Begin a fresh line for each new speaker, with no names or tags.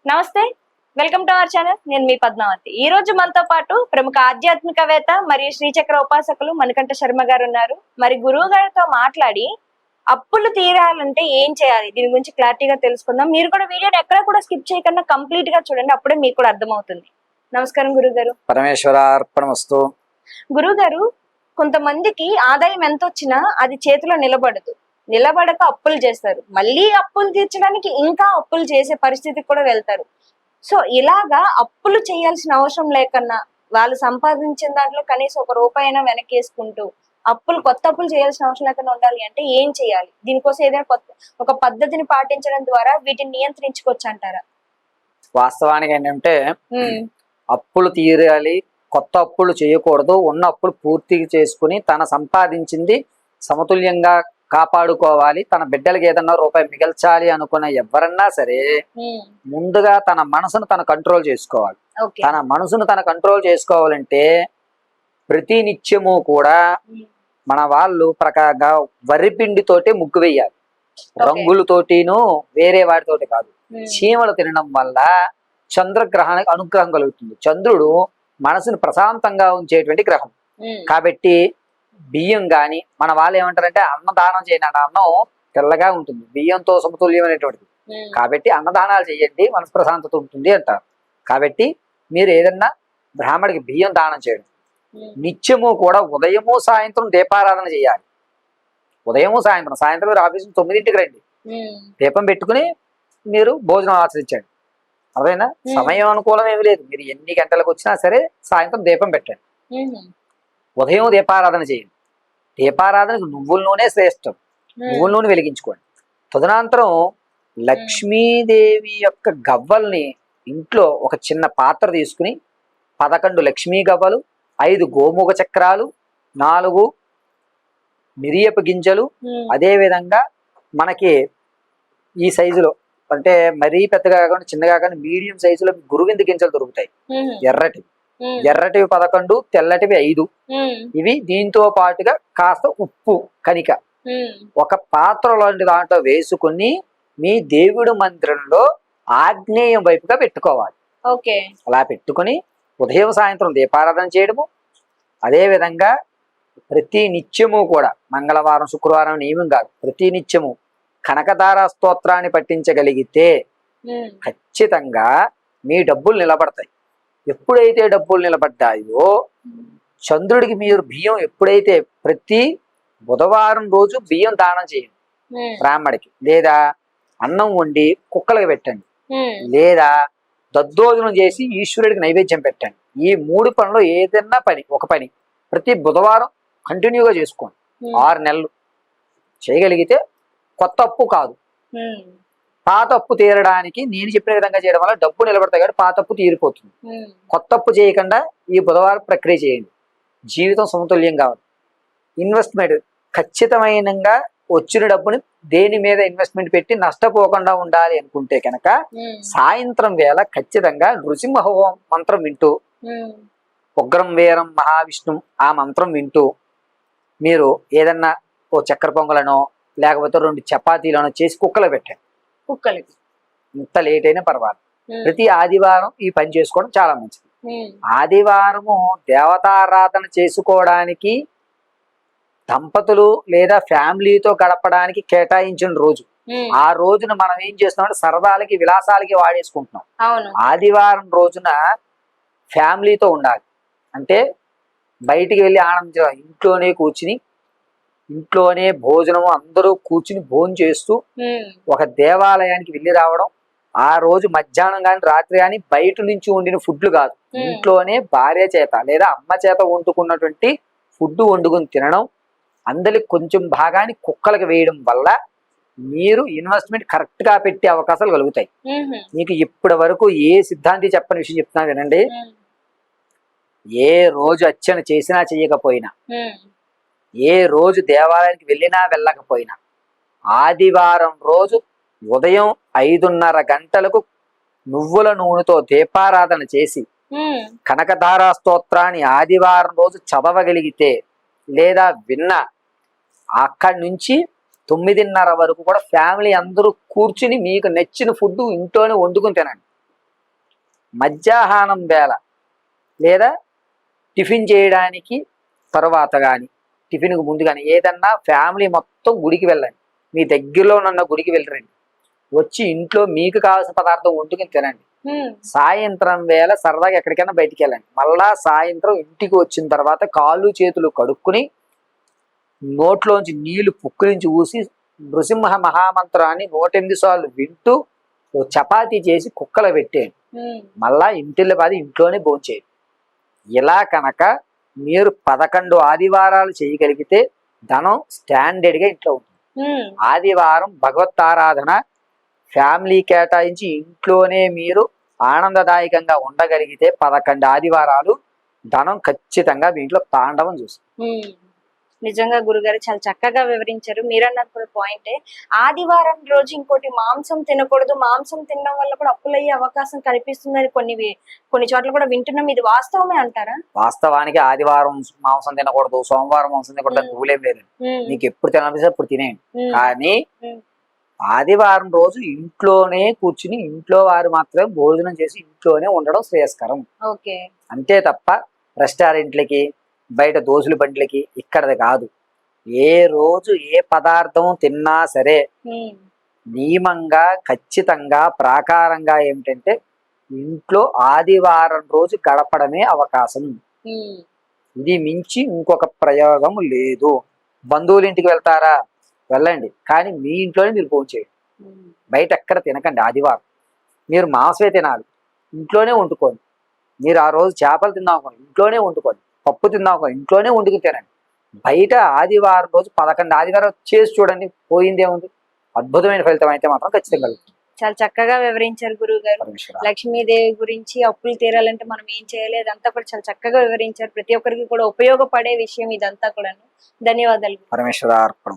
నమస్తే, welcome to our channel. నేను మీ పద్మావతి. ఈ రోజు మనతో పాటు ప్రముఖ ఆధ్యాత్మికవేత్త మరియు శ్రీచక్ర ఉపాసకులు మణికంఠ శర్మ గారు ఉన్నారు. మరి గురువు గారితో మాట్లాడి అప్పులు తీరాలంటే ఏం చేయాలి దీని గురించి క్లారిటీగా తెలుసుకుందాం. మీరు కూడా వీడియోని ఎక్కడ కూడా స్కిప్ చేయకుండా కంప్లీట్ గా చూడండి, అప్పుడే మీకు కూడా అర్థమవుతుంది. నమస్కారం గురువు గారు.
పరమేశ్వరార్పణమస్తు.
గురువు గారు, కొంతమందికి ఆదాయం ఎంత వచ్చినా అది చేతిలో నిలబడక అప్పులు చేస్తారు. మళ్ళీ అప్పులు తీర్చడానికి ఇంకా అప్పులు చేసే పరిస్థితికి కూడా వెళ్తారు. సో ఇలాగా అప్పులు చేయాల్సిన అవసరం లేకన్నా వాళ్ళు సంపాదించిన దాంట్లో కనీసం ఒక రూపాయి అయినా వెనకేసుకుంటూ కొత్త అప్పులు చేయాల్సిన అవసరం లేకుండా ఉండాలి అంటే ఏం చేయాలి? దీనికోసం ఏదైనా ఒక పద్ధతిని పాటించడం ద్వారా వీటిని నియంత్రించుకోవచ్చు అంటారా?
వాస్తవానికి ఏంటంటే అప్పులు తీరాలి, కొత్త అప్పులు చేయకూడదు. ఉన్న అప్పులు పూర్తిగా చేసుకుని తన సంపాదించింది సమతుల్యంగా కాపాడుకోవాలి. తన బిడ్డలకి ఏదన్నా రూపాయి మిగల్చాలి అనుకున్న ఎవరన్నా సరే ముందుగా తన మనసును తన కంట్రోల్ చేసుకోవాలి. తన మనసును తన కంట్రోల్ చేసుకోవాలంటే ప్రతి నిత్యము కూడా మన వాళ్ళు ప్రకారంగా వరిపిండితోటి ముగ్గు వేయాలి. రంగులతోటిను వేరే వాటితోటి కాదు. చీమలు తినడం వల్ల చంద్రగ్రహానికి అనుగ్రహం కలుగుతుంది. చంద్రుడు మనసును ప్రశాంతంగా ఉంచేటువంటి గ్రహం కాబట్టి బియ్యం గాని మన వాళ్ళు ఏమంటారంటే అన్నదానం చేయండి. అన్నం తెల్లగా ఉంటుంది, బియ్యంతో సమతుల్యమైనటువంటిది. కాబట్టి అన్నదానాలు చేయండి, మనసు ప్రశాంతత ఉంటుంది అంటారు. కాబట్టి మీరు ఏదన్నా బ్రాహ్మడికి బియ్యం దానం చేయడం, నిత్యము కూడా ఉదయము సాయంత్రం దీపారాధన చేయాలి. ఉదయము సాయంత్రం మీరు ఆఫీసు 9ంటికి రండి, దీపం పెట్టుకుని మీరు భోజనం ఆచరించండి. అదేనా సమయం అనుకూలం ఏమి లేదు. మీరు ఎన్ని గంటలకు వచ్చినా సరే సాయంత్రం దీపం పెట్టండి. ఉదయం దీపారాధన చేయండి. దీపారాధనకు నువ్వుల నూనె శ్రేష్టం. నువ్వుల నూనె వెలిగించుకోండి. తదనంతరం లక్ష్మీదేవి యొక్క గవ్వల్ని ఇంట్లో ఒక చిన్న పాత్ర తీసుకుని 11 లక్ష్మీ గవ్వలు, 5 గోముఖ చక్రాలు, 4 మిరియపు గింజలు, అదే విధంగా మనకి ఈ సైజులో అంటే మరీ పెద్దగా కాకుండా చిన్నగా కాకుండా మీడియం సైజులో గురువింద గింజలు దొరుకుతాయి. ఎర్రటివి 11, తెల్లటివి 5. ఇవి దీంతో పాటుగా కాస్త ఉప్పు కనిక ఒక పాత్ర లాంటి దాంట్లో వేసుకుని మీ దేవుడి మందిరంలో ఆగ్నేయం వైపుగా పెట్టుకోవాలి. అలా పెట్టుకుని ఉదయం సాయంత్రం దీపారాధన చేయడము. అదే విధంగా ప్రతి నిత్యము కూడా మంగళవారం శుక్రవారం నియమం కాదు, ప్రతి నిత్యము కనకదార స్తోత్రాన్ని పఠించగలిగితే ఖచ్చితంగా మీ డబ్బులు నిలబడతాయి. ఎప్పుడైతే డబ్బులు నిలబడ్డాయో చంద్రుడికి మీరు బియ్యం ఎప్పుడైతే ప్రతి బుధవారం రోజు బియ్యం దానం చేయండి బ్రాహ్మడికి, లేదా అన్నం వండి కుక్కలకి పెట్టండి, లేదా దద్దోజనం చేసి ఈశ్వరుడికి నైవేద్యం పెట్టండి. ఈ 3 పనులు ఏదైనా ఒక పని ప్రతి బుధవారం కంటిన్యూగా చేసుకోండి. 6 నెలలు చేయగలిగితే కొత్త అప్పు కాదు, పాత అప్పు తీరడానికి నేను చెప్పిన విధంగా చేయడం వల్ల డబ్బు నిలబడతాయి కాబట్టి పాత అప్పు తీరిపోతుంది. కొత్త అప్పు చేయకుండా ఈ బుధవారం ప్రక్రియ చేయండి. జీవితం సమతుల్యం కావాలి. ఇన్వెస్ట్మెంట్ ఖచ్చితమైనగా వచ్చిన డబ్బుని దేని మీద ఇన్వెస్ట్మెంట్ పెట్టి నష్టపోకుండా ఉండాలి అనుకుంటే కనుక సాయంత్రం వేళ ఖచ్చితంగా నృసింహ మంత్రం వింటూ, ఉగ్రం వీరం మహావిష్ణు ఆ మంత్రం వింటూ మీరు ఏదన్నా ఓ చక్కెర పొంగలనో లేకపోతే 2 చపాతీలనో చేసి కుక్కలు పెట్టండి. కుక్కలకి ఇంత లేట్ అయినా పర్వాలేదు. ప్రతి ఆదివారం ఈ పని చేసుకోవడం చాలా మంచిది. ఆదివారము దేవతారాధన చేసుకోవడానికి దంపతులు లేదా ఫ్యామిలీతో గడపడానికి కేటాయించిన రోజు. ఆ రోజున మనం ఏం చేస్తున్నాం, సరదాలకి విలాసాలకి వాడేసుకుంటున్నాం. ఆదివారం రోజున ఫ్యామిలీతో ఉండాలి. అంటే బయటికి వెళ్ళి ఆనందించడం, ఇంట్లోనే కూర్చుని ఇంట్లోనే భోజనము అందరూ కూర్చుని భోజనం చేస్తూ ఒక దేవాలయానికి వెళ్ళి రావడం. ఆ రోజు మధ్యాహ్నం కానీ రాత్రి కానీ బయట నుంచి వండిన ఫుడ్లు కాదు, ఇంట్లోనే భార్య చేత లేదా అమ్మ చేత వండుకున్నటువంటి ఫుడ్ వండుకుని తినడం. అందరికి కొంచెం భాగాన్ని కుక్కలకు వేయడం వల్ల మీరు ఇన్వెస్ట్మెంట్ కరెక్ట్ గా పెట్టే అవకాశాలు కలుగుతాయి. మీకు ఇప్పటి వరకు ఏ సిద్ధాంతి చెప్పని విషయం చెప్తున్నా వినండి. ఏ రోజు అర్చన చేసినా చెయ్యకపోయినా, ఏ రోజు దేవాలయానికి వెళ్ళినా వెళ్ళకపోయినా, ఆదివారం రోజు ఉదయం 5:30 గంటలకు నువ్వుల నూనెతో దీపారాధన చేసి కనకధారా స్తోత్రాన్ని ఆదివారం రోజు చదవగలిగితే లేదా విన్నా, అక్కడి నుంచి 9:30 వరకు కూడా ఫ్యామిలీ అందరూ కూర్చుని మీకు నచ్చిన ఫుడ్ ఇంట్లోనే వండుకుని తినండి. మధ్యాహ్నం వేళ లేదా టిఫిన్ చేయడానికి తర్వాత కానీ టిఫిన్కి ముందు కానీ ఏదన్నా ఫ్యామిలీ మొత్తం గుడికి వెళ్ళండి. మీ దగ్గరలో ఉన్న గుడికి వెళ్ళరండి. వచ్చి ఇంట్లో మీకు కావాల్సిన పదార్థం వండుకుని తినండి. సాయంత్రం వేళ సరదాగా ఎక్కడికైనా బయటికి వెళ్ళండి. మళ్ళా సాయంత్రం ఇంటికి వచ్చిన తర్వాత కాళ్ళు చేతులు కడుక్కుని నోట్లోంచి నీళ్లు పుక్కిరించి ఊసి నృసింహ మహామంత్రాన్ని 108 సార్లు వింటూ ఓ చపాతీ చేసి కుక్కలో పెట్టేయండి. మళ్ళా ఇంట్లోనే భోంచేయండి. ఇలా కనుక మీరు 11 ఆదివారాలు చేయగలిగితే ధనం స్టాండర్డ్గా ఇంట్లో ఉంటుంది. ఆదివారం భగవత్ ఆరాధన ఫ్యామిలీ కేటాయించి ఇంట్లోనే మీరు ఆనందదాయకంగా ఉండగలిగితే 11 ఆదివారాలు ధనం ఖచ్చితంగా మీ ఇంట్లో తాండవం చూస్తుంది.
నిజంగా గురుగారు చాలా చక్కగా వివరించారు. మీరన్నది కూడా పాయింటే. ఆదివారం రోజు ఇంకోటి మాంసం తినకూడదు, మాంసం తినడం వల్ల కూడా అప్పులయ్యే అవకాశం కనిపిస్తుందని కొన్ని చోట్ల కూడా వింటున్నాం. ఇది వాస్తవమే అంటారా?
వాస్తవానికి ఆదివారం మాంసం తినకూడదు, సోమవారం మాంసం తినకూడదు అని రూల్ ఏం లేదు. మీకు ఎప్పుడు తినాలనిపిస్తే అప్పుడు తినేయండి. కానీ ఆదివారం రోజు ఇంట్లోనే కూర్చుని ఇంట్లో వారు మాత్రమే భోజనం చేసి ఇంట్లోనే ఉండడం శ్రేయస్కరం. అంతే తప్ప రెస్టారెంట్లకి బయట దోసుల బండ్లకి ఇక్కడది కాదు. ఏ రోజు ఏ పదార్థం తిన్నా సరే నియమంగా ఖచ్చితంగా ప్రాకారంగా ఏమిటంటే ఇంట్లో ఆదివారం రోజు గడపడమే అవకాశం. ఇది మించి ఇంకొక ప్రయోగం లేదు. బంధువుల ఇంటికి వెళ్తారా, వెళ్ళండి, కానీ మీ ఇంట్లోనే మీరు భోంచేయండి. బయట ఎక్కడ తినకండి. ఆదివారం మీరు మాంసమే తినాలి, ఇంట్లోనే వండుకోండి. మీరు ఆ రోజు చేపలు తిందాం ఇంట్లోనే వండుకోండి, పప్పు తిందాం ఇంట్లోనే వండుకుని తినండి. బయట ఆదివారం రోజు 11 ఆదివారం చేసి చూడండి, పోయిందేముంది. అద్భుతమైన ఫలితం అయితే మాత్రం ఖచ్చితంగా కలుగుతుంది.
చాలా చక్కగా వివరించారు గురువు గారు. లక్ష్మీదేవి గురించి అప్పులు తీరాలంటే మనం ఏం చేయాలి అదంతా కూడా చాలా చక్కగా వివరించారు. ప్రతి ఒక్కరికి కూడా ఉపయోగపడే విషయం ఇదంతా కూడా. ధన్యవాదాలు.
పరమేశ్వరార్పణం.